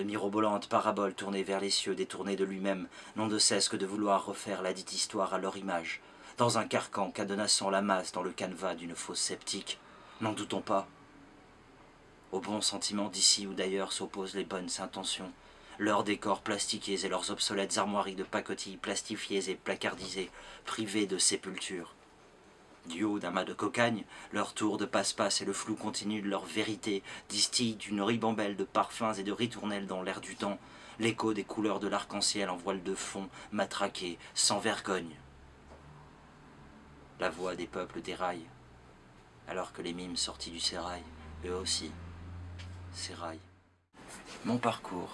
mirobolantes paraboles tournées vers les cieux, détournées de lui-même, n'ont de cesse que de vouloir refaire la dite histoire à leur image, dans un carcan cadenassant la masse dans le canevas d'une fosse sceptique. N'en doutons pas. Aux bons sentiments d'ici ou d'ailleurs s'opposent les bonnes intentions, leurs décors plastiqués et leurs obsolètes armoiries de pacotilles plastifiées et placardisées, privées de sépulture. Du haut d'un mât de cocagne, leur tour de passe-passe et le flou continu de leur vérité distillent d'une ribambelle de parfums et de ritournelles dans l'air du temps, l'écho des couleurs de l'arc-en-ciel en voile de fond, matraqué, sans vergogne. La voix des peuples déraille, alors que les mimes sortis du sérail, eux aussi, séraillent. Mon parcours,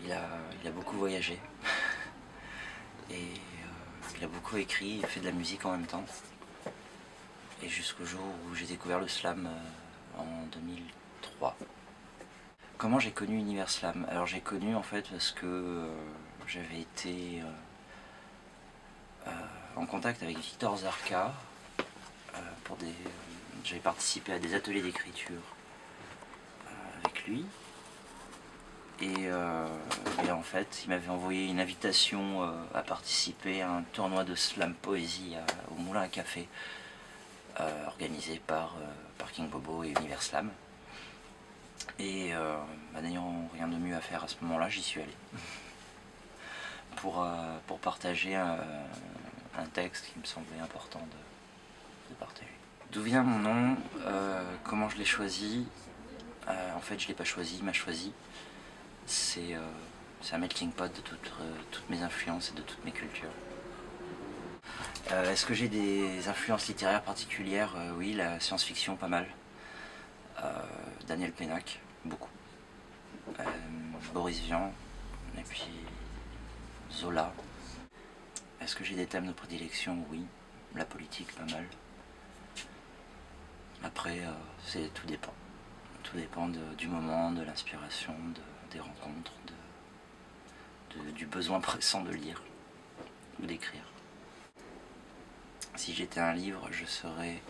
il a beaucoup voyagé. Et il a beaucoup écrit, il a fait de la musique en même temps. Et jusqu'au jour où j'ai découvert le slam en 2003. Comment j'ai connu Univers Slam? Alors j'ai connu en fait parce que j'avais été en contact avec Victor Zarka. J'avais participé à des ateliers d'écriture avec lui. Et en fait, il m'avait envoyé une invitation à participer à un tournoi de slam poésie au Moulin à Café, organisé par King Bobo et Univers Slam. Et n'ayant rien de mieux à faire à ce moment-là, j'y suis allé. pour partager un texte qui me semblait important de partager. D'où vient mon nom? Comment je l'ai choisi? En fait, je ne l'ai pas choisi, il m'a choisi. C'est un melting pot de toutes mes influences et de toutes mes cultures. Est-ce que j'ai des influences littéraires particulières? Oui, la science-fiction pas mal. Daniel Pénac, beaucoup. Boris Vian, et puis Zola. Est-ce que j'ai des thèmes de prédilection? Oui. La politique, pas mal. Après, tout dépend. Tout dépend du moment, de l'inspiration, des rencontres, du besoin pressant de lire ou d'écrire. Si j'étais un livre, je serais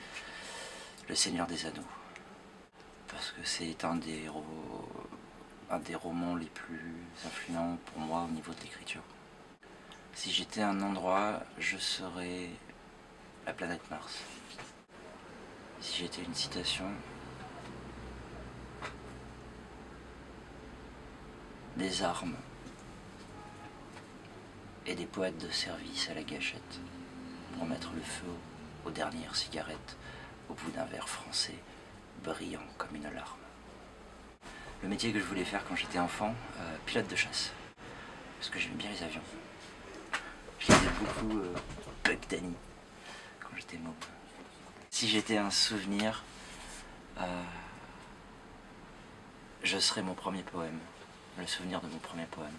Le Seigneur des Anneaux. Parce que c'est un des romans les plus influents pour moi au niveau de l'écriture. Si j'étais un endroit, je serais la planète Mars. Si j'étais une citation, des armes et des poètes de service à la gâchette pour mettre le feu aux dernières cigarettes au bout d'un verre français brillant comme une larme. Le métier que je voulais faire quand j'étais enfant, pilote de chasse, parce que j'aimais bien les avions. Je lisais beaucoup Buck Danny quand j'étais môme. Si j'étais un souvenir, je serais mon premier poème, le souvenir de mon premier poème.